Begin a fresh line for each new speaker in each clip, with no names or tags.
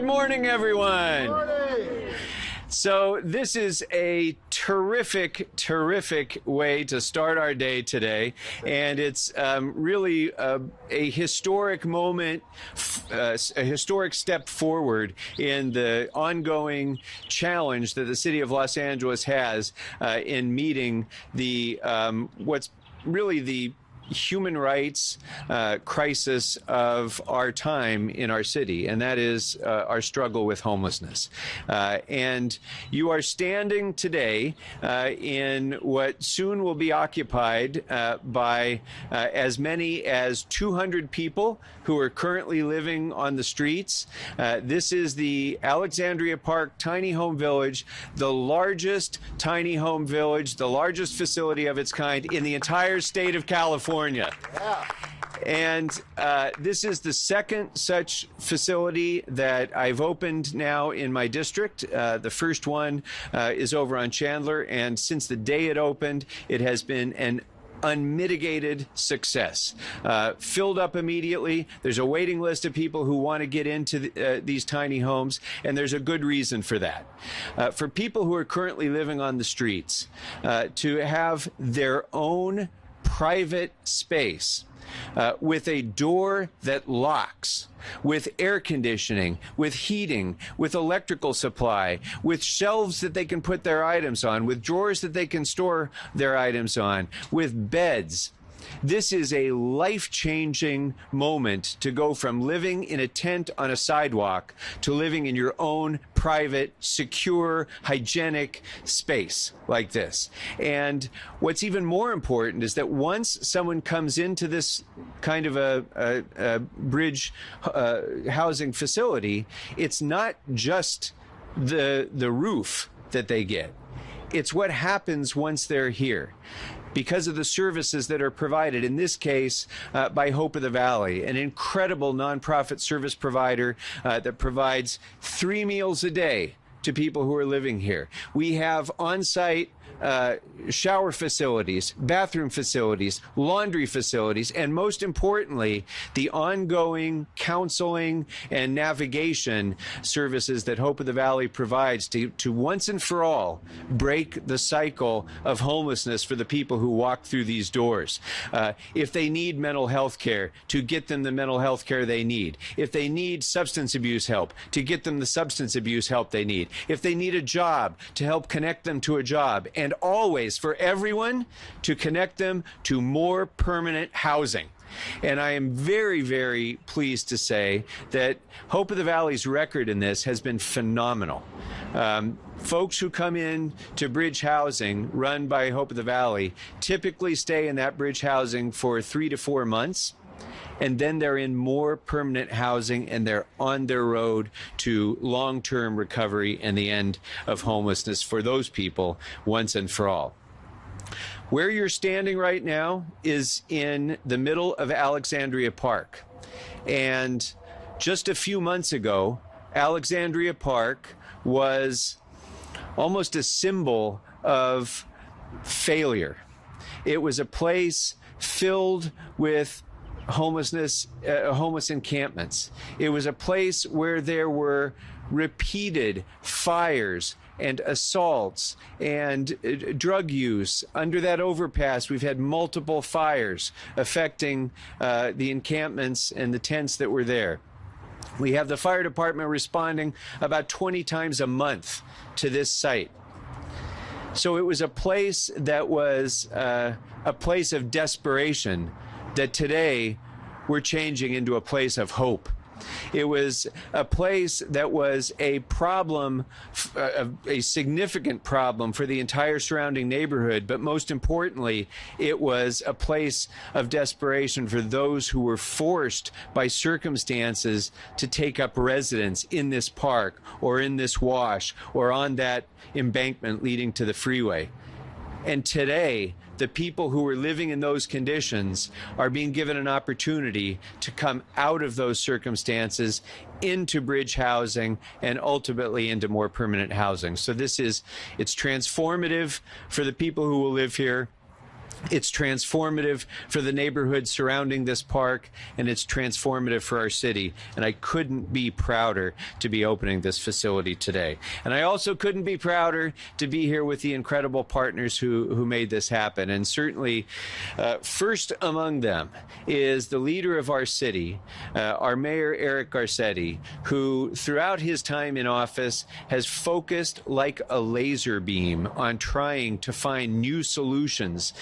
morning, everyone. Good morning. So this is a terrific way to start our day today, and it's really a historic moment, a historic step forward in the ongoing challenge that the city of Los Angeles has in meeting the what's really the human rights crisis of our time in our city, and that is our struggle with homelessness. And you are standing today in what soon will be occupied by as many as 200 people who are currently living on the streets. This is the Alexandria Park Tiny Home Village, the largest tiny home village, the largest facility of its kind in the entire state of California. Yeah. And this is the second such facility that I've opened now in my district. The first one is over on Chandler, and since the day it opened, it has been an unmitigated success. Filled up immediately. There's a waiting list of people who want to get into these tiny homes, and there's a good reason for that. For people who are currently living on the streets, to have their own private space with a door that locks, with air conditioning, with heating, with electrical supply, with shelves that they can put their items on, with drawers that they can store their items on, with beds. This is a life-changing moment to go from living in a tent on a sidewalk to living in your own private, secure, hygienic space like this. And what's even more important is that once someone comes into this kind of a bridge housing facility, it's not just the roof that they get. It's what happens once they're here, because of the services that are provided, in this case, by Hope of the Valley, an incredible nonprofit service provider that provides 3 meals a day to people who are living here. We have on-site shower facilities, bathroom facilities, laundry facilities, and most importantly, the ongoing counseling and navigation services that Hope of the Valley provides to once and for all break the cycle of homelessness for the people who walk through these doors. If they need mental health care, to get them the mental health care they need. If they need substance abuse help, to get them the substance abuse help they need. If they need a job, to help connect them to a job. And always, for everyone, to connect them to more permanent housing. And I am very pleased to say that Hope of the Valley's record in this has been phenomenal. Folks who come in to bridge housing run by Hope of the Valley typically stay in that bridge housing for 3 to 4 months. And then they're in more permanent housing, and they're on their road to long-term recovery and the end of homelessness for those people once and for all. Where you're standing right now is in the middle of Alexandria Park. And just a few months ago, Alexandria Park was almost a symbol of failure. It was a place filled with homeless encampments. It was a place where there were repeated fires and assaults and drug use. Under that overpass, we've had multiple fires affecting the encampments and the tents that were there. We have the fire department responding about 20 times a month to this site. So it was a place that was a place of desperation that today we're changing into a place of hope. It was a place that was a problem, a significant problem for the entire surrounding neighborhood, but most importantly, it was a place of desperation for those who were forced by circumstances to take up residence in this park or in this wash or on that embankment leading to the freeway. And today, the people who are living in those conditions are being given an opportunity to come out of those circumstances into bridge housing and ultimately into more permanent housing. So it's transformative for the people who will live here. It's transformative for the neighborhood surrounding this park, and it's transformative for our city. And I couldn't be prouder to be opening this facility today. And I also couldn't be prouder to be here with the incredible partners who made this happen. And certainly, first among them is the leader of our city, our mayor, Eric Garcetti, who throughout his time in office has focused like a laser beam on trying to find new solutions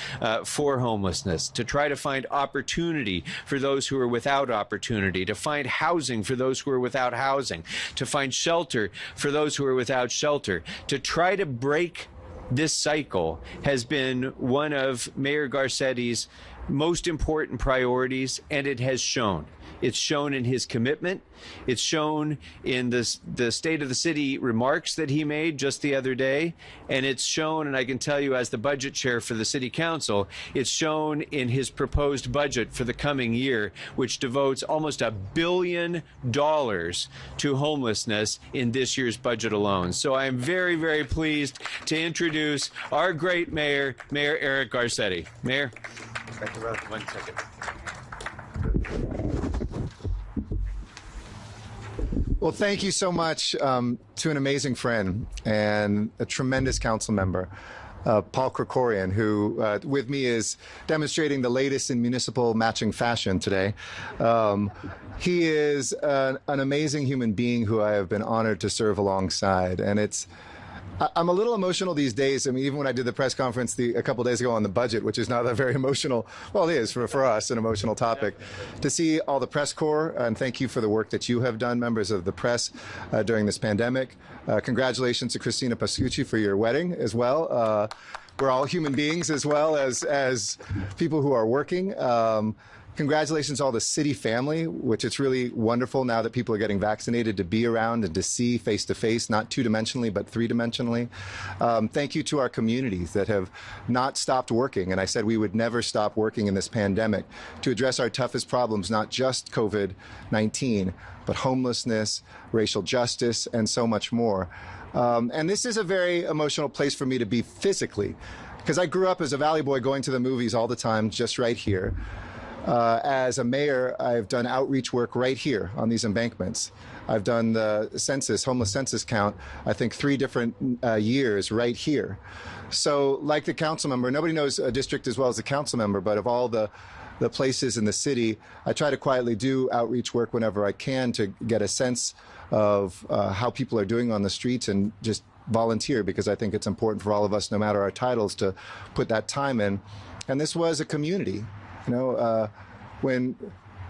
for homelessness, to try to find opportunity for those who are without opportunity, to find housing for those who are without housing, to find shelter for those who are without shelter. To try to break this cycle has been one of Mayor Garcetti's most important priorities, and it has shown. It's shown in his commitment. It's shown in the State of the City remarks that he made just the other day. And it's shown, and I can tell you as the budget chair for the City Council, it's shown in his proposed budget for the coming year, which devotes almost $1 billion to homelessness in this year's budget alone. So I am very, very pleased to introduce our great mayor, Mayor Eric Garcetti. Mayor. One second.
Well, thank you so much to an amazing friend and a tremendous council member, Paul Krekorian, who with me is demonstrating the latest in municipal matching fashion today. He is an amazing human being who I have been honored to serve alongside, and I'm a little emotional these days. I mean, even when I did the press conference a couple days ago on the budget, which is not a very emotional, well, it is for us, an emotional topic, to see all the press corps, and thank you for the work that you have done, members of the press, during this pandemic. Congratulations to Christina Pascucci for your wedding as well. We're all human beings as well as people who are working. Congratulations to all the city family, which it's really wonderful now that people are getting vaccinated to be around and to see face to face, not two-dimensionally, but three-dimensionally. Thank you to our communities that have not stopped working. And I said we would never stop working in this pandemic to address our toughest problems, not just COVID-19, but homelessness, racial justice, and so much more. And this is a very emotional place for me to be physically, because I grew up as a Valley boy going to the movies all the time, just right here. As a mayor, I've done outreach work right here on these embankments. I've done the census, homeless census count, I think 3 different years right here. So like the council member, nobody knows a district as well as the council member, but of all the places in the city, I try to quietly do outreach work whenever I can to get a sense of how people are doing on the streets and just volunteer, because I think it's important for all of us, no matter our titles, to put that time in. And this was a community. You know, when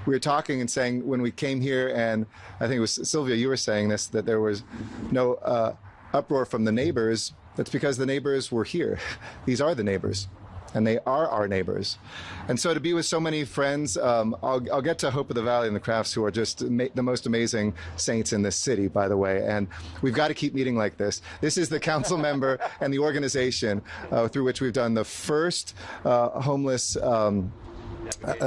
we were talking and saying when we came here, and I think it was Sylvia, you were saying this, that there was no uproar from the neighbors. That's because the neighbors were here. These are the neighbors, and they are our neighbors. And so to be with so many friends, I'll get to Hope of the Valley and the Crafts, who are just the most amazing saints in this city, by the way. And we've got to keep meeting like this. This is the council member and the organization through which we've done the first homeless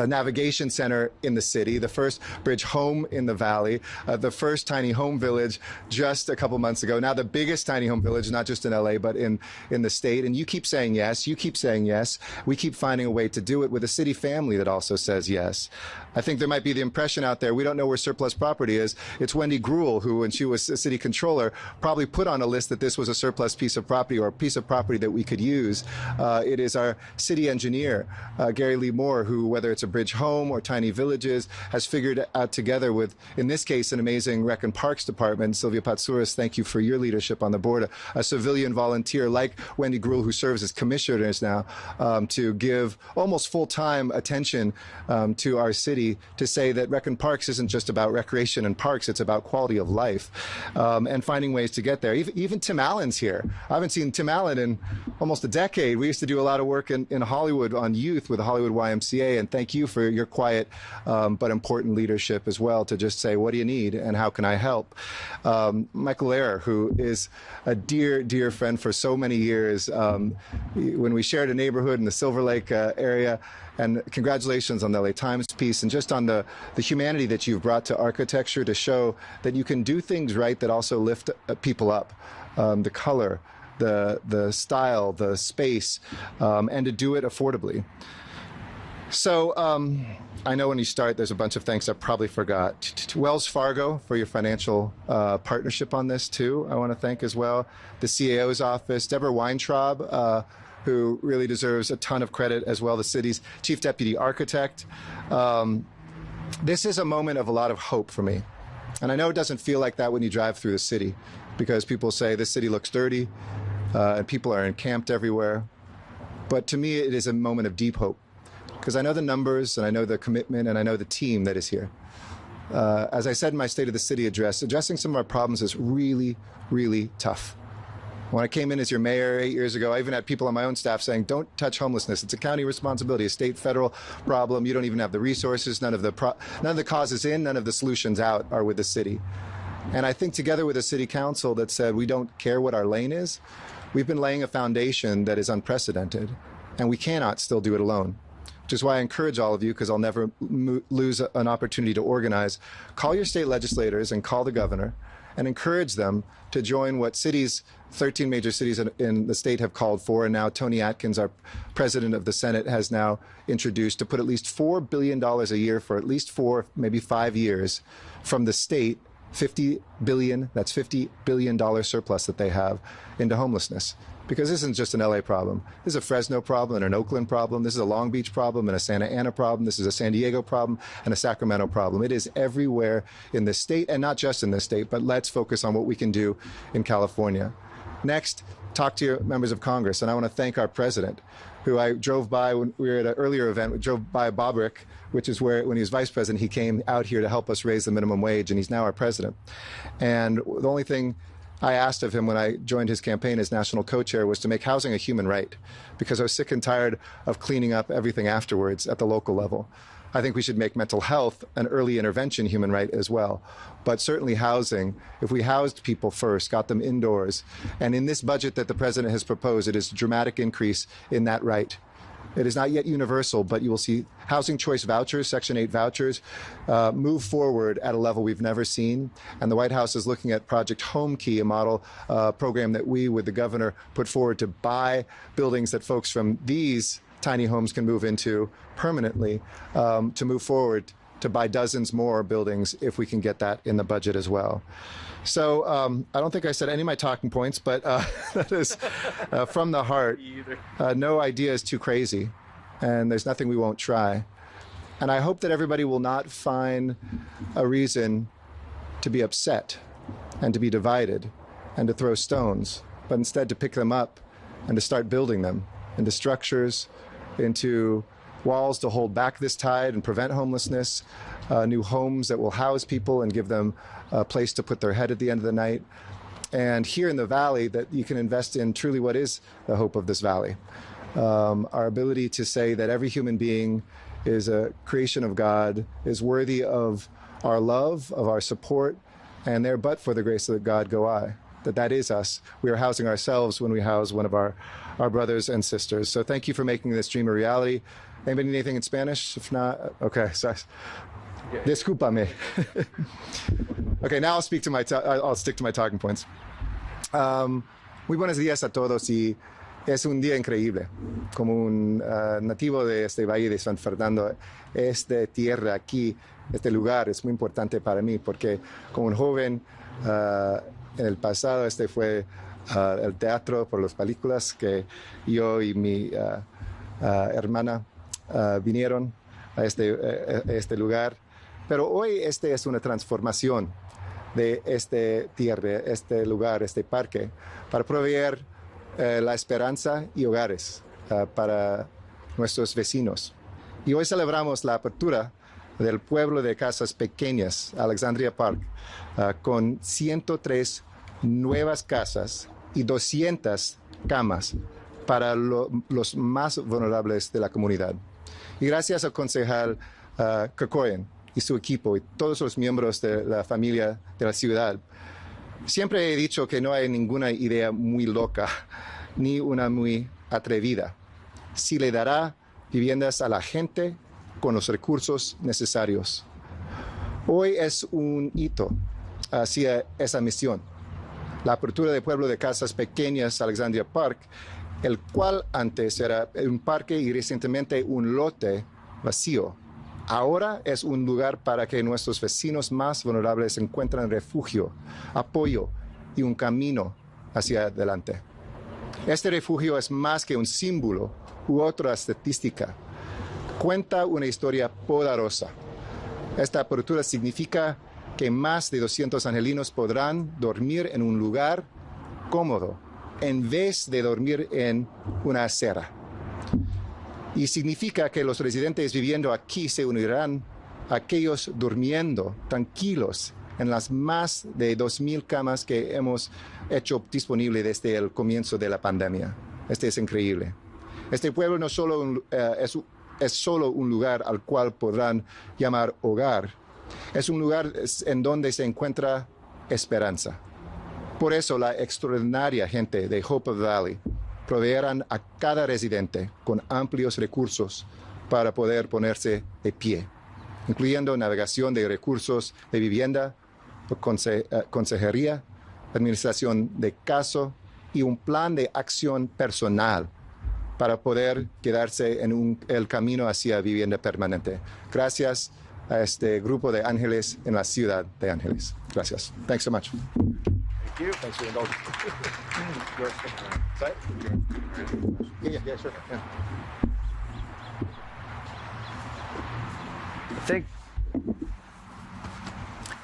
navigation center in the city, the first bridge home in the valley, the first tiny home village just a couple months ago. Now the biggest tiny home village, not just in LA, but in the state. And you keep saying yes. You keep saying yes. We keep finding a way to do it with a city family that also says yes. I think there might be the impression out there, we don't know where surplus property is. It's Wendy Gruhl, who, when she was a city controller, probably put on a list that this was a surplus piece of property or a piece of property that we could use. It is our city engineer, Gary Lee Moore, who, whether it's a bridge home or tiny villages, has figured out together with, in this case, an amazing Rec and Parks department. Sylvia Patsouras, thank you for your leadership on the board. A civilian volunteer like Wendy Gruhl, who serves as commissioners now, to give almost full-time attention to our city, to say that Rec and Parks isn't just about recreation and parks, it's about quality of life, and finding ways to get there. Even Tim Allen's here. I haven't seen Tim Allen in almost a decade. We used to do a lot of work in Hollywood on youth with the Hollywood YMCA, and thank you for your quiet but important leadership as well, to just say, what do you need and how can I help? Michael Ayer, who is a dear, dear friend for so many years, when we shared a neighborhood in the Silver Lake area. And congratulations on the LA Times piece, and just on the humanity that you've brought to architecture to show that you can do things right that also lift people up. The color, the style, the space, and to do it affordably. So I know when you start, there's a bunch of things I probably forgot. To Wells Fargo for your financial partnership on this too, I want to thank as well. The CAO's office, Deborah Weintraub, who really deserves a ton of credit as well, the city's chief deputy architect. This is a moment of a lot of hope for me. And I know it doesn't feel like that when you drive through the city, because people say this city looks dirty and people are encamped everywhere. But to me, it is a moment of deep hope, because I know the numbers and I know the commitment and I know the team that is here. As I said in my State of the City address, addressing some of our problems is really, really tough. When I came in as your mayor 8 years ago, I even had people on my own staff saying, don't touch homelessness. It's a county responsibility, a state, federal problem. You don't even have the resources. None of the causes in, none of the solutions out are with the city. And I think together with a city council that said we don't care what our lane is, we've been laying a foundation that is unprecedented, and we cannot still do it alone. Which is why I encourage all of you, because I'll never lose an opportunity to organize. Call your state legislators and call the governor and encourage them to join what cities, 13 major cities in the state have called for, and now Tony Atkins, our president of the Senate, has now introduced to put at least $4 billion a year for at least 4, maybe 5 years from the state, $50 billion, that's $50 billion surplus that they have, into homelessness. Because this isn't just an LA problem. This is a Fresno problem and an Oakland problem. This is a Long Beach problem and a Santa Ana problem. This is a San Diego problem and a Sacramento problem. It is everywhere in this state, and not just in this state, but let's focus on what we can do in California. Next, talk to your members of Congress. And I want to thank our president, who I drove by when we were at an earlier event. We drove by Bobrick, which is where, when he was vice president, he came out here to help us raise the minimum wage, and he's now our president. And the only thing I asked of him when I joined his campaign as national co-chair was to make housing a human right, because I was sick and tired of cleaning up everything afterwards at the local level. I think we should make mental health an early intervention human right as well. But certainly housing, if we housed people first, got them indoors, and in this budget that the president has proposed, it is a dramatic increase in that right. It is not yet universal, but you will see housing choice vouchers, Section 8 vouchers, move forward at a level we've never seen. And the White House is looking at Project Home Key, a model program that we, with the governor, put forward to buy buildings that folks from these tiny homes can move into permanently, to move forward to buy dozens more buildings if we can get that in the budget as well. So I don't think I said any of my talking points, but that is from the heart. No idea is too crazy, and there's nothing we won't try. And I hope that everybody will not find a reason to be upset and to be divided and to throw stones, but instead to pick them up and to start building them into structures, into walls to hold back this tide and prevent homelessness, new homes that will house people and give them a place to put their head at the end of the night. And here in the valley, that you can invest in truly what is the hope of this valley. Our ability to say that every human being is a creation of God, is worthy of our love, of our support, and there but for the grace of God go I. That is us. We are housing ourselves when we house one of our brothers and sisters. So thank you for making this dream a reality. Anybody need anything in Spanish? If not, okay. Sorry. Discúlpame. Okay, now I'll stick to my talking points. Muy buenos días a todos, y es un día increíble. Como un nativo de este valle de San Fernando, esta tierra aquí, este lugar es muy importante para mí, porque como un joven en el pasado, este fue el teatro por las películas que yo y mi hermana vinieron a este lugar. Pero hoy este es una transformación de este tierra, este lugar, este parque, para proveer la esperanza y hogares para nuestros vecinos. Y hoy celebramos la apertura del pueblo de casas pequeñas, Alexandria Park, con 103 nuevas casas y 200 camas para los más vulnerables de la comunidad. Y gracias al concejal Krekorian y su equipo y todos los miembros de la familia de la ciudad, siempre he dicho que no hay ninguna idea muy loca ni una muy atrevida. Si le dará viviendas a la gente con los recursos necesarios. Hoy es un hito hacia esa misión. la apertura del pueblo de casas pequeñas Alexandria Park, el cual antes era un parque y recientemente un lote vacío. Ahora es un lugar para que nuestros vecinos más vulnerables encuentren refugio, apoyo y un camino hacia adelante. Este refugio es más que un símbolo u otra estadística. Cuenta una historia poderosa. Esta apertura significa que más de 200 angelinos podrán dormir en un lugar cómodo en vez de dormir en una acera. Y significa que los residentes viviendo aquí se unirán a aquellos durmiendo tranquilos en las más de 2,000 camas que hemos hecho disponibles desde el comienzo de la pandemia. Este es increíble. Este pueblo no solo es solo un lugar al cual podrán llamar hogar. Es un lugar en donde se encuentra esperanza. Por eso la extraordinaria gente de Hope of the Valley proveerán a cada residente con amplios recursos para poder ponerse de pie, incluyendo navegación de recursos de vivienda, consejería, administración de caso y un plan de acción personal para poder quedarse en el camino hacia vivienda permanente. Gracias a este grupo de ángeles en la ciudad de Ángeles. Gracias. Thanks so much.
Thank you.
Thanks for the indulgence. Sorry? Yeah, sure. Yeah.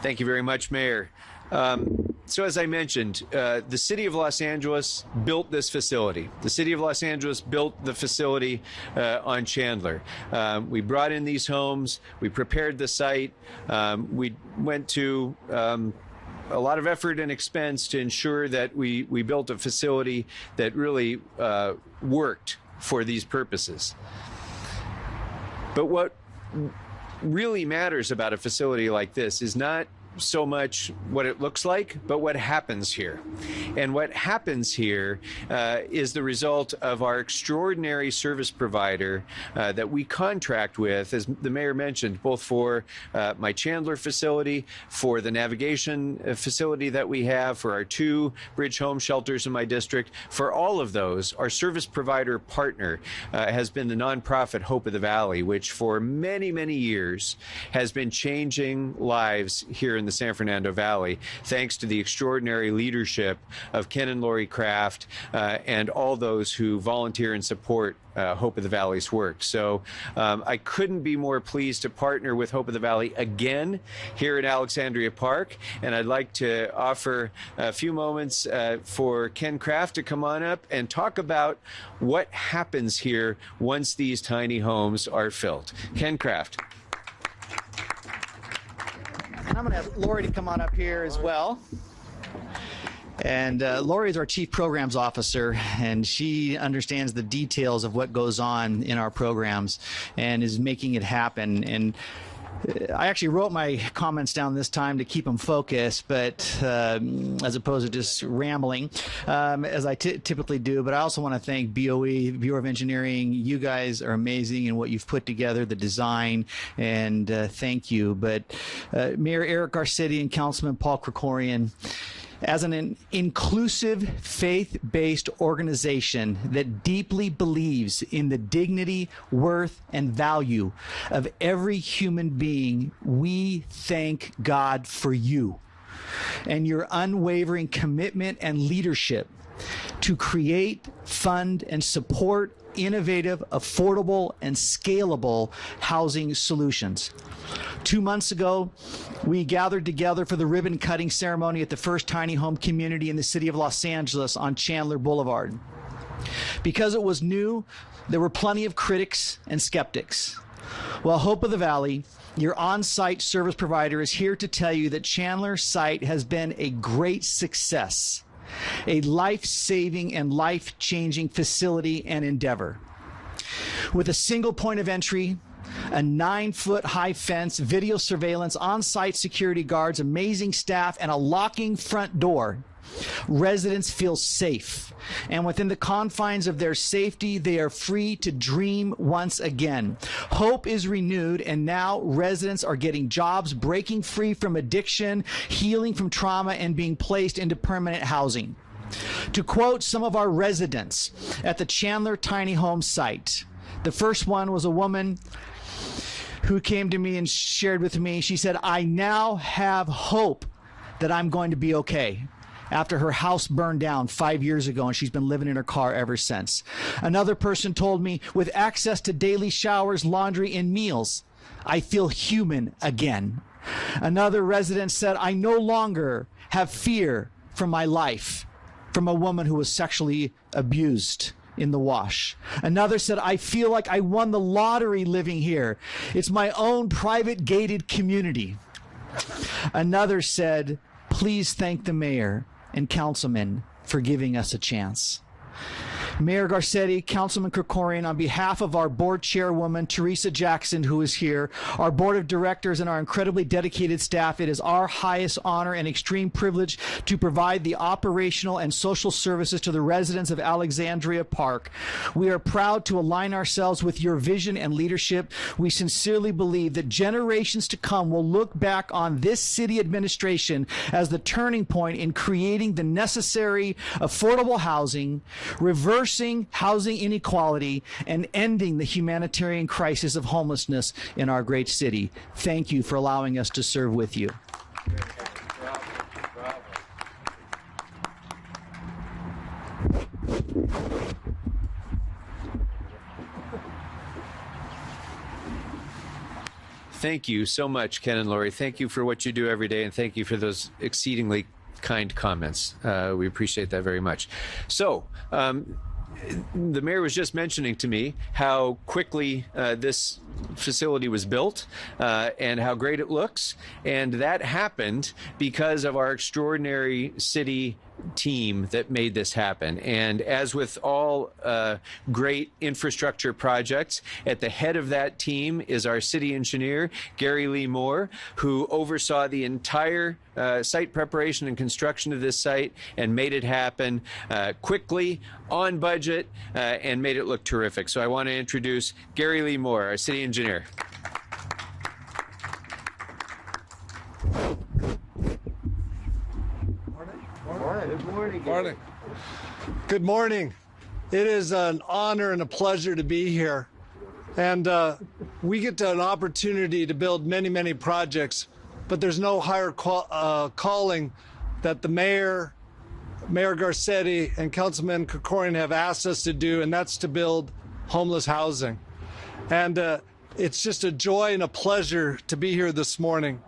Thank you very much, Mayor. So as I mentioned, the city of Los Angeles built this facility. The city of Los Angeles built the facility on Chandler. We brought in these homes. We prepared the site. We went to a lot of effort and expense to ensure that we built a facility that really worked for these purposes. But what really matters about a facility like this is not so much what it looks like, but what happens here. And what happens here is the result of our extraordinary service provider that we contract with, as the mayor mentioned, both for my Chandler facility, for the navigation facility that we have, for our 2 bridge home shelters in my district. For all of those, our service provider partner has been the nonprofit Hope of the Valley, which for many, many years has been changing lives here in the San Fernando Valley, thanks to the extraordinary leadership of Ken and Lori Kraft and all those who volunteer and support Hope of the Valley's work. So I couldn't be more pleased to partner with Hope of the Valley again here at Alexandria Park, and I'd like to offer a few moments for Ken Kraft to come on up and talk about what happens here once these tiny homes are filled. Ken Kraft.
And I'm going to ask Lori to come on up here as well. And Lori is our Chief Programs Officer, and she understands the details of what goes on in our programs and is making it happen. And I actually wrote my comments down this time to keep them focused, but as opposed to just rambling, as I typically do. But I also want to thank BOE, Bureau of Engineering. You guys are amazing in what you've put together, the design, and thank you. But Mayor Eric Garcetti and Councilman Paul Krekorian, as an inclusive, faith-based organization that deeply believes in the dignity, worth, and value of every human being, we thank God for you and your unwavering commitment and leadership to create, fund, and support innovative, affordable, and scalable housing solutions. 2 months ago, we gathered together for the ribbon cutting ceremony at the first tiny home community in the city of Los Angeles on Chandler Boulevard. Because it was new, there were plenty of critics and skeptics. Well, Hope of the Valley, your on-site service provider, is here to tell you that Chandler site has been a great success, a life-saving and life-changing facility and endeavor. With a single point of entry, a 9-foot high fence, video surveillance, on-site security guards, amazing staff, and a locking front door, Residents feel safe, and within the confines of their safety, they are free to dream once again. Hope is renewed, and now residents are getting jobs, breaking free from addiction, healing from trauma, and being placed into permanent housing. To quote some of our residents at the Chandler Tiny Home site, the first one was a woman who came to me and shared with me. She said, "I now have hope that I'm going to be okay," after her house burned down 5 years ago, and she's been living in her car ever since. Another person told me, "With access to daily showers, laundry, and meals, I feel human again." Another resident said, "I no longer have fear for my life," from a woman who was sexually abused in the wash. Another said, "I feel like I won the lottery living here. It's my own private gated community." Another said, "Please thank the mayor and councilmen for giving us a chance." Mayor Garcetti, Councilman Krekorian, on behalf of our board chairwoman, Teresa Jackson, who is here, our board of directors, and our incredibly dedicated staff, it is our highest honor and extreme privilege to provide the operational and social services to the residents of Alexandria Park. We are proud to align ourselves with your vision and leadership. We sincerely believe that generations to come will look back on this city administration as the turning point in creating the necessary affordable housing, reversing housing inequality, and ending the humanitarian crisis of homelessness in our great city. Thank you for allowing us to serve with you.
Thank you so much, Ken and Lori. Thank you for what you do every day, and thank you for those exceedingly kind comments. We appreciate that very much. So, the mayor was just mentioning to me how quickly this facility was built and how great it looks. And that happened because of our extraordinary city team that made this happen. And as with all great infrastructure projects, at the head of that team is our city engineer, Gary Lee Moore, who oversaw the entire site preparation and construction of this site and made it happen quickly, on budget, and made it look terrific. So I want to introduce Gary Lee Moore, our city engineer.
Morning. Good morning. It is an honor and a pleasure to be here. And we get an opportunity to build many, many projects, but there's no higher calling that the Mayor Garcetti, and Councilman Krekorian have asked us to do, and that's to build homeless housing. And it's just a joy and a pleasure to be here this morning.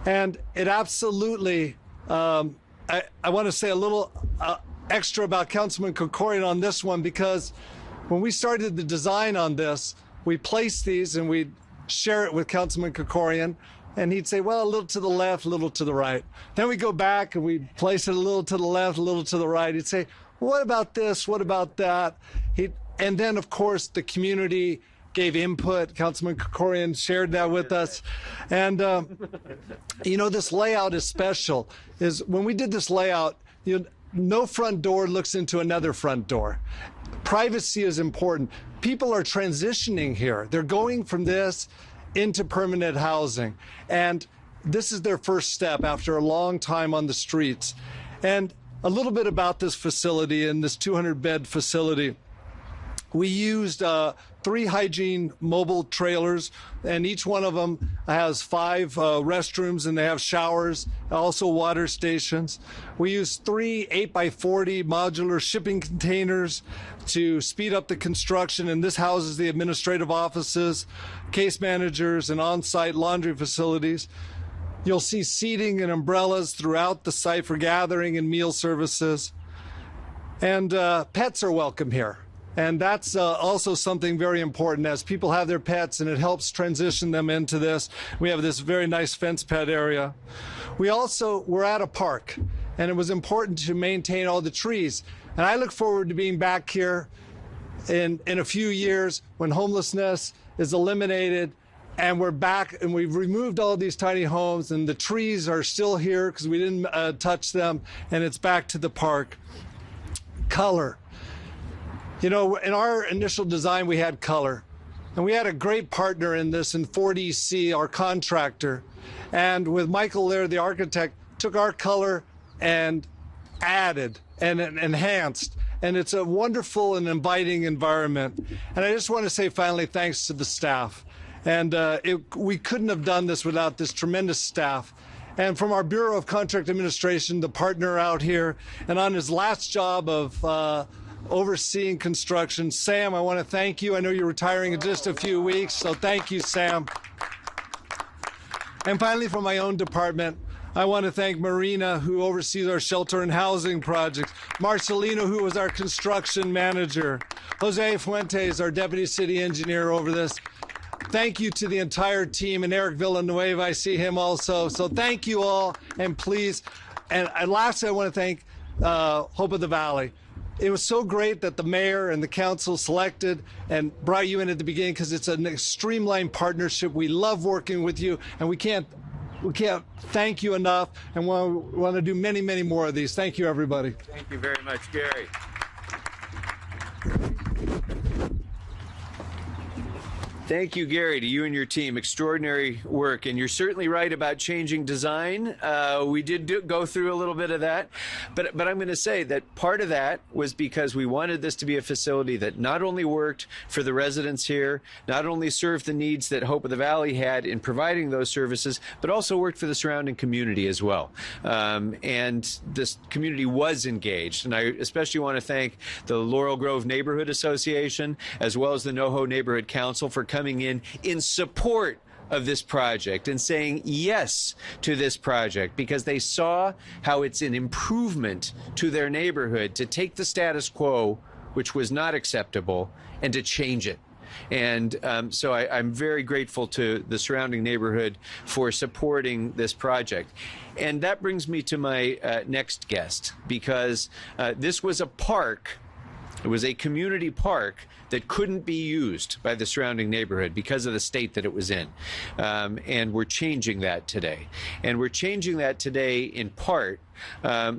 And it absolutely, I want to say a little extra about Councilman Krekorian on this one, because when we started the design on this, we placed these and we'd share it with Councilman Krekorian, and he'd say, well, a little to the left, a little to the right. Then we go back and we'd place it a little to the left, a little to the right. He'd say, what about this? What about that? And then, of course, the community gave input. Councilman Krekorian shared that with us. And, you know, this layout is special. Is when we did this layout, you know, no front door looks into another front door. Privacy is important. People are transitioning here. They're going from this into permanent housing. And this is their first step after a long time on the streets. And a little bit about this facility and this 200-bed facility. We used 3 hygiene mobile trailers, and each one of them has 5 restrooms, and they have showers, also water stations. We used 3 8x40 modular shipping containers to speed up the construction, and this houses the administrative offices, case managers, and on-site laundry facilities. You'll see seating and umbrellas throughout the site for gathering and meal services. And pets are welcome here. And that's also something very important as people have their pets, and it helps transition them into this. We have this very nice fence pet area. We're at a park, and it was important to maintain all the trees. And I look forward to being back here in a few years when homelessness is eliminated And we're back, and we've removed all these tiny homes, and the trees are still here because we didn't touch them, and it's back to the park. Color. You know, in our initial design, we had color. And we had a great partner in this in 4DC, our contractor. And with Michael Laird, the architect, took our color and added and enhanced. And it's a wonderful and inviting environment. And I just want to say finally thanks to the staff. And we couldn't have done this without this tremendous staff. And from our Bureau of Contract Administration, the partner out here, and on his last job of overseeing construction, Sam, I want to thank you. I know you're retiring in just a few weeks, so thank you, Sam. And finally, from my own department, I want to thank Marina, who oversees our shelter and housing projects, Marcelino, who was our construction manager, Jose Fuentes, our deputy city engineer over this. Thank you to the entire team, and Eric Villanueva, I see him also. So thank you all, and please, and lastly, I want to thank Hope of the Valley. It was so great that the mayor and the council selected and brought you in at the beginning, because it's an streamlined partnership. We love working with you, and we can't thank you enough, and want to do many, many more of these. Thank you, everybody.
Thank you very much, Gary. Thank you, Gary, to you and your team. Extraordinary work. And you're certainly right about changing design. We did go through a little bit of that. But I'm going to say that part of that was because we wanted this to be a facility that not only worked for the residents here, not only served the needs that Hope of the Valley had in providing those services, but also worked for the surrounding community as well. And this community was engaged. And I especially want to thank the Laurel Grove Neighborhood Association, as well as the NoHo Neighborhood Council, for coming in support of this project and saying yes to this project, because they saw how it's an improvement to their neighborhood to take the status quo, which was not acceptable, and to change it. And so I'm very grateful to the surrounding neighborhood for supporting this project. And that brings me to my next guest, because this was a park. It was a community park that couldn't be used by the surrounding neighborhood because of the state that it was in. And we're changing that today. And we're changing that today in part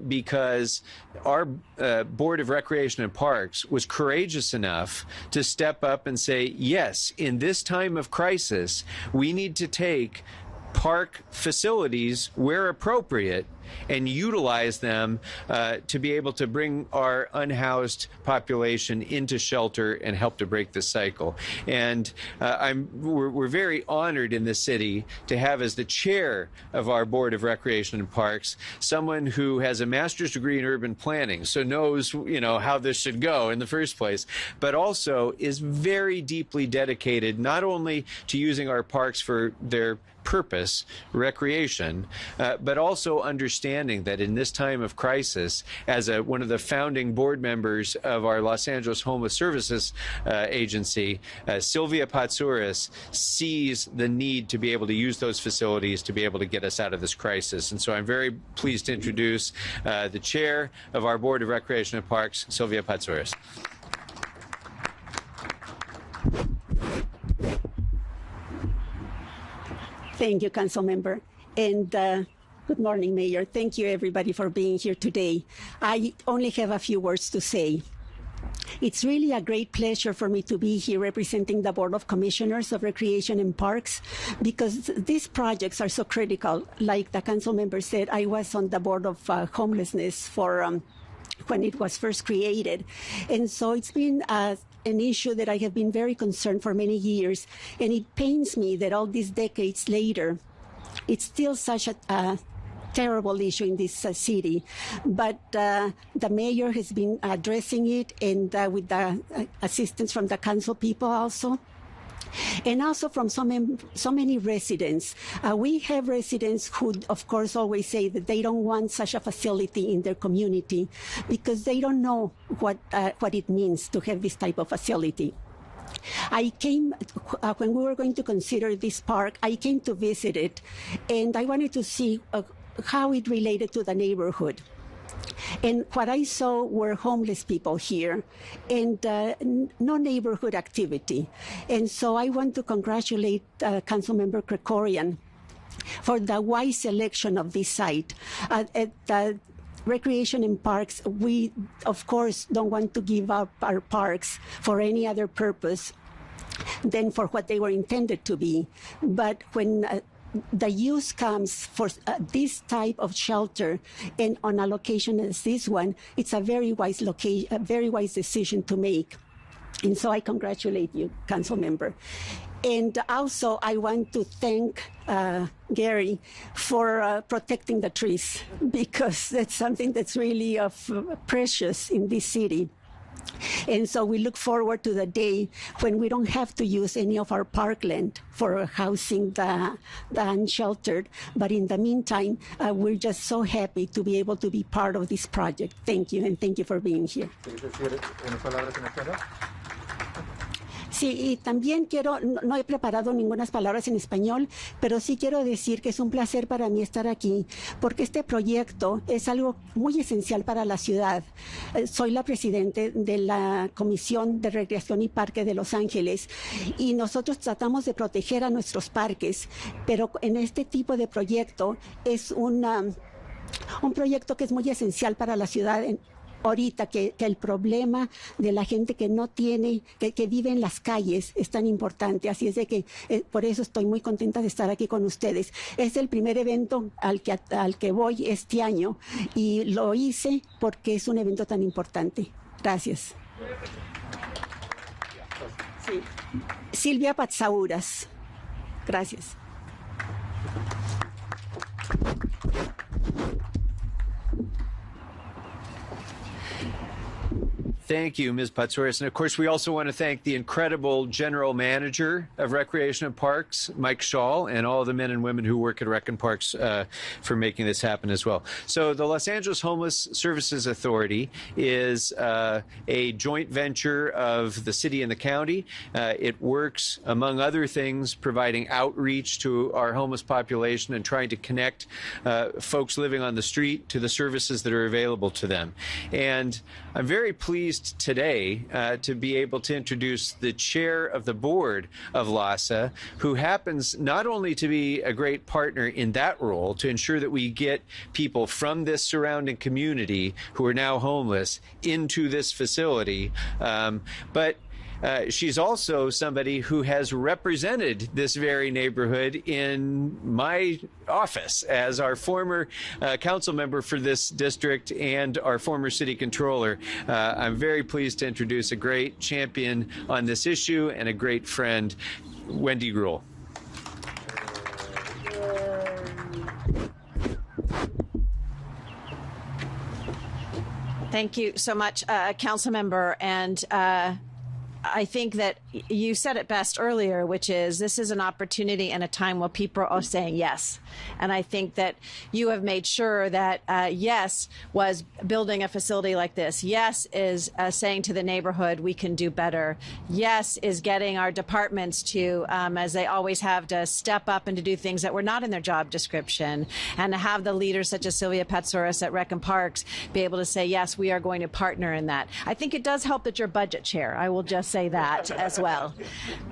because our Board of Recreation and Parks was courageous enough to step up and say, yes, in this time of crisis, we need to take park facilities where appropriate and utilize them to be able to bring our unhoused population into shelter and help to break this cycle. And we're very honored in this city to have as the chair of our Board of Recreation and Parks someone who has a master's degree in urban planning, so knows, you know, how this should go in the first place, but also is very deeply dedicated not only to using our parks for their purpose, recreation, but also understanding that in this time of crisis, as one of the founding board members of our Los Angeles Homeless Services Agency, Sylvia Patsouris sees the need to be able to use those facilities to be able to get us out of this crisis. And so I'm very pleased to introduce the chair of our Board of Recreation and Parks, Sylvia Patsouris.
Thank you, Councilmember. And good morning, Mayor. Thank you, everybody, for being here today. I only have a few words to say. It's really a great pleasure for me to be here representing the Board of Commissioners of Recreation and Parks, because these projects are so critical. Like the Councilmember said, I was on the Board of Homelessness for when it was first created. And so it's been an issue that I have been very concerned for many years. And it pains me that all these decades later, it's still such a terrible issue in this city. But the mayor has been addressing it, and with the assistance from the council people also. And also from so many residents. We have residents who, of course, always say that they don't want such a facility in their community because they don't know what it means to have this type of facility. I came, when we were going to consider this park, I came to visit it, and I wanted to see how it related to the neighborhood. And what I saw were homeless people here and no neighborhood activity. And so I want to congratulate Councilmember Krekorian for the wise selection of this site. At Recreation and Parks, we, of course, don't want to give up our parks for any other purpose than for what they were intended to be. But when the use comes for this type of shelter and on a location as this one, it's a very wise decision to make. And so I congratulate you, Council Member. And also, I want to thank Gary for protecting the trees, because that's something that's really precious in this city. And so we look forward to the day when we don't have to use any of our parkland for housing the unsheltered. But in the meantime, we're just so happy to be able to be part of this project. Thank you, and thank you for being here. Sí, y también no he preparado ninguna palabras en español, pero sí quiero decir que es un placer para mí estar aquí, porque este proyecto es algo muy esencial para la ciudad. Soy la presidente de la Comisión de Recreación y Parque de Los Ángeles, y nosotros tratamos de proteger a nuestros parques, pero en este tipo de proyecto es un proyecto que es muy esencial para la ciudad. Ahorita que el problema de la gente que no tiene, que vive en las calles es tan importante. Así es de que por eso estoy muy contenta de estar aquí con ustedes. Es el primer evento al que voy este año y lo hice porque es un evento tan importante. Gracias. Sí. Silvia Patsauras. Gracias.
Thank you, Ms. Patsouris. And of course, we also want to thank the incredible general manager of Recreation and Parks, Mike Schall, and all the men and women who work at Rec and Parks for making this happen as well. So the Los Angeles Homeless Services Authority is a joint venture of the city and the county. It works, among other things, providing outreach to our homeless population and trying to connect folks living on the street to the services that are available to them. And I'm very pleased today to be able to introduce the chair of the board of LASA, who happens not only to be a great partner in that role to ensure that we get people from this surrounding community who are now homeless into this facility, but she's also somebody who has represented this very neighborhood in my office as our former council member for this district and our former city controller. I'm very pleased to introduce a great champion on this issue and a great friend, Wendy Gruhl.
Thank you so much, council member. And I think that you said it best earlier, which is this is an opportunity and a time where people are saying yes. And I think that you have made sure that yes was building a facility like this. Yes is saying to the neighborhood, we can do better. Yes is getting our departments to, as they always have, to step up and to do things that were not in their job description. And to have the leaders such as Sylvia Patsouris at Rec and Parks be able to say, yes, we are going to partner in that. I think it does help that you're budget chair. I will just say that as well.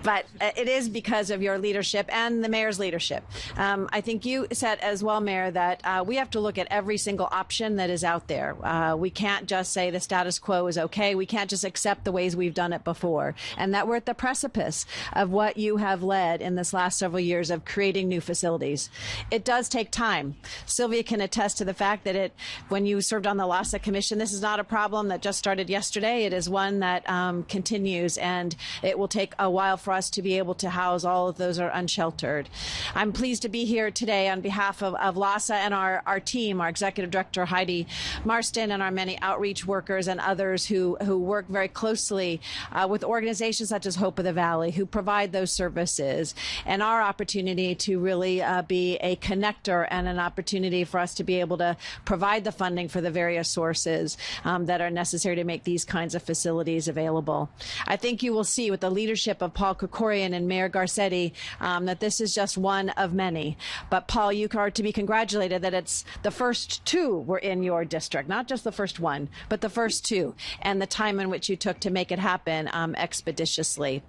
But it is because of your leadership and the mayor's leadership. I think you said as well, Mayor, that we have to look at every single option that is out there. We can't just say the status quo is okay. We can't just accept the ways we've done it before. And that we're at the precipice of what you have led in this last several years of creating new facilities. It does take time. Sylvia can attest to the fact that when you served on the LASA Commission, this is not a problem that just started yesterday. It is one that continues, and it will take a while for us to be able to house all of those who are unsheltered. I'm pleased to be here today on behalf of LASA and our team, our Executive Director Heidi Marston, and our many outreach workers and others who work very closely with organizations such as Hope of the Valley, who provide those services, and our opportunity to really be a connector and an opportunity for us to be able to provide the funding for the various sources that are necessary to make these kinds of facilities available. I think think you will see with the leadership of Paul Krekorian and Mayor Garcetti that this is just one of many. But Paul, you are to be congratulated that it's the first two were in your district, not just the first one, but the first two, and the time in which you took to make it happen expeditiously.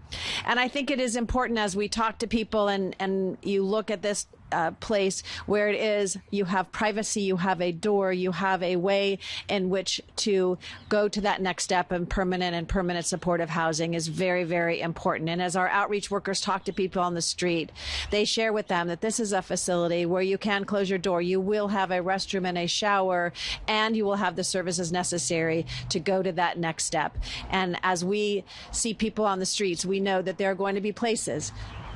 And I think it is important as we talk to people and you look at this place where it is, you have privacy, you have a door, you have a way in which to go to that next step, and permanent supportive housing is very, very important. And as our outreach workers talk to people on the street, they share with them that this is a facility where you can close your door, you will have a restroom and a shower, and you will have the services necessary to go to that next step. And as we see people on the streets, we know that there are going to be places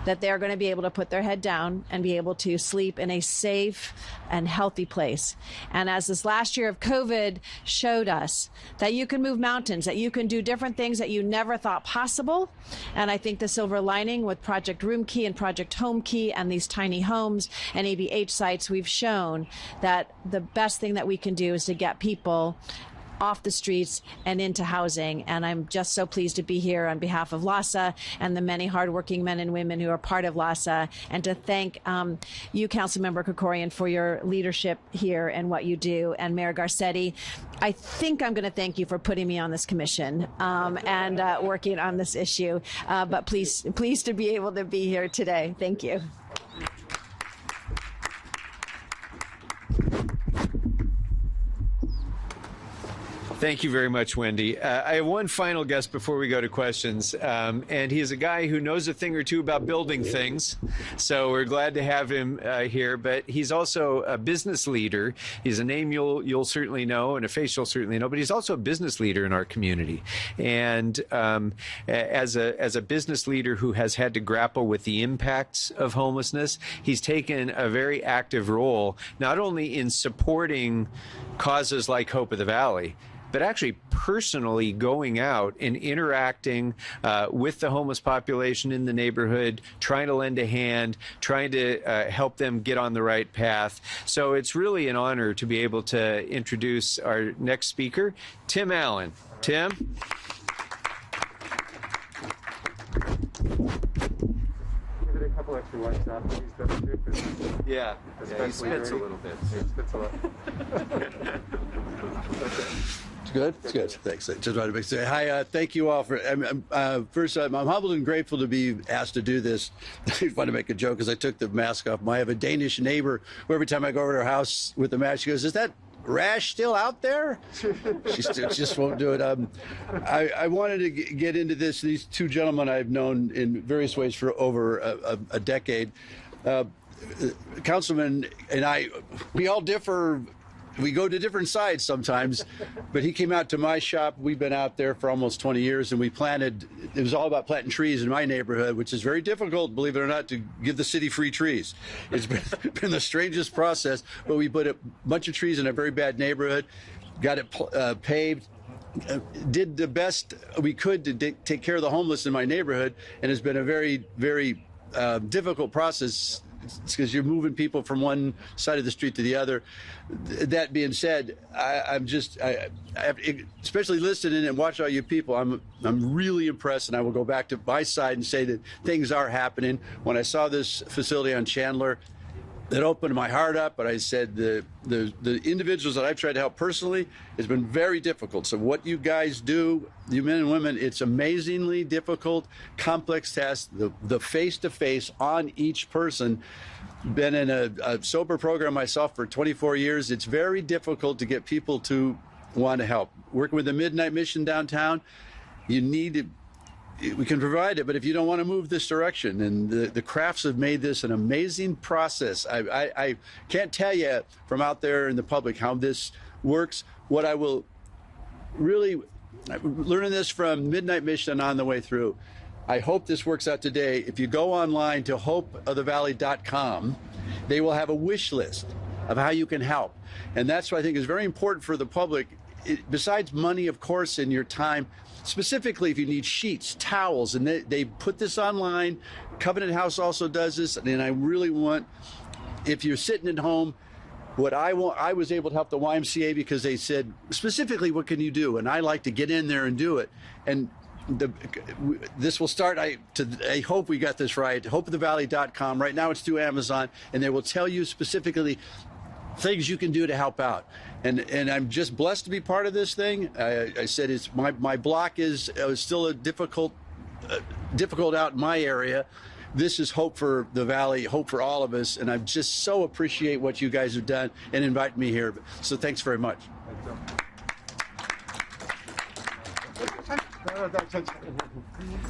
that they're going to be able to put their head down and be able to sleep in a safe and healthy place. And as this last year of COVID showed us that you can move mountains, that you can do different things that you never thought possible. And I think the silver lining with Project Room Key and Project Home Key and these tiny homes and ABH sites, we've shown that the best thing that we can do is to get people off the streets and into housing. And I'm just so pleased to be here on behalf of LAHSA and the many hardworking men and women who are part of LAHSA, and to thank you, Councilmember Krekorian, for your leadership here and what you do. And Mayor Garcetti, I think I'm going to thank you for putting me on this commission and working on this issue. But pleased to be able to be here today. Thank you.
Thank you very much, Wendy. I have one final guest before we go to questions, and he is a guy who knows a thing or two about building things, so we're glad to have him here. But he's also a business leader. He's a name you'll certainly know, and a face you'll certainly know. But he's also a business leader in our community, and as a business leader who has had to grapple with the impacts of homelessness, he's taken a very active role, not only in supporting causes like Hope of the Valley, but actually personally going out and interacting with the homeless population in the neighborhood, trying to lend a hand, trying to help them get on the right path. So it's really an honor to be able to introduce our next speaker, Tim Allen. Tim?
Give it a couple extra lights off.
Yeah, he spits a little bit.
He spits a lot.
It's good. It's good. Thanks. I just wanted to say hi. Thank you all for. First, I'm humbled and grateful to be asked to do this. I want to make a joke because I took the mask off. I have a Danish neighbor who every time I go over to her house with the mask, she goes, "Is that rash still out there?" She just won't do it. I wanted to get into this. These two gentlemen I've known in various ways for over a decade. Councilman and I, we all differ. We go to different sides sometimes, but he came out to my shop. We've been out there for almost 20 years, and we planted, it was all about planting trees in my neighborhood, which is very difficult, believe it or not, to give the city free trees. It's been the strangest process, but we put a bunch of trees in a very bad neighborhood, got it paved, did the best we could to take care of the homeless in my neighborhood, and it's been a very, very difficult process. It's because you're moving people from one side of the street to the other. That being said, especially listening and watching all you people, I'm really impressed, and I will go back to my side and say that things are happening. When I saw this facility on Chandler, that opened my heart up, but I said the individuals that I've tried to help personally has been very difficult. So what you guys do, you men and women, it's amazingly difficult, complex task, the face-to-face on each person. Been in a sober program myself for 24 years. It's very difficult to get people to want to help. Working with the Midnight Mission downtown, you need to, we can provide it, but if you don't want to move this direction, and the Crafts have made this an amazing process. I can't tell you from out there in the public how this works. What I will really, learning this from Midnight Mission on the way through, I hope this works out today. If you go online to hopeofthevalley.com, they will have a wish list of how you can help. And that's what I think is very important for the public. Besides money, of course, and your time, specifically if you need sheets, towels, and they put this online. Covenant House also does this, and I really want, if you're sitting at home, what I want, I was able to help the YMCA because they said specifically, what can you do? And I like to get in there and do it. And this will start. I hope we got this right. HopeOfTheValley.com. Right now it's through Amazon, and they will tell you specifically things you can do to help out. And I'm just blessed to be part of this thing. I said it's my block is still a difficult out in my area. This is hope for the Valley, hope for all of us, and I just so appreciate what you guys have done and invite me here. So thanks very much.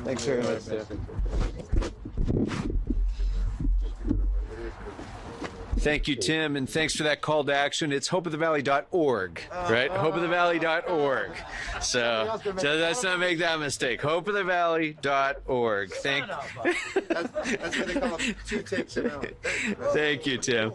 Thanks very much.
Thank you, Tim, and thanks for that call to action. It's hopeofthevalley.org, right? Hopeofthevalley.org. So let's not make that mistake. Hopeofthevalley.org.
That's what they call them, 2 takes an hour.
Thank you, Tim.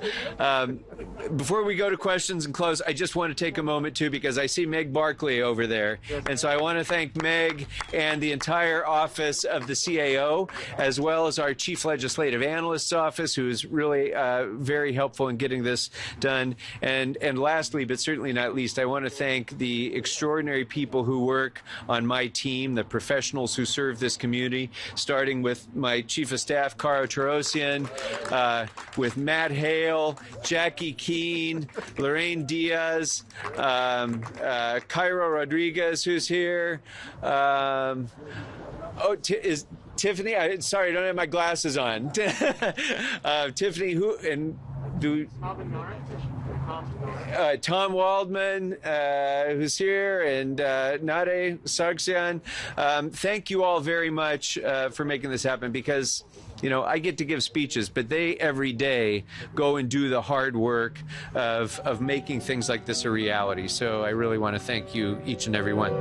Before we go to questions and close, I just want to take a moment, too, because I see Meg Barkley over there. And so I want to thank Meg and the entire office of the CAO, as well as our Chief Legislative Analyst's office, who is really very helpful in getting this done. And lastly, but certainly not least, I want to thank the extraordinary people who work on my team, the professionals who serve this community, starting with my Chief of Staff, Krekorian, with Matt Hale, Jackie Keene, Lorraine Diaz, Cairo Rodriguez, who's here. Is Tiffany? Sorry, I don't have my glasses on. Tiffany, who and Tom Waldman, who's here, and Nade Sargsyan. Thank you all very much for making this happen, because I get to give speeches, but they every day go and do the hard work of making things like this a reality. So I really want to thank you, each and every one.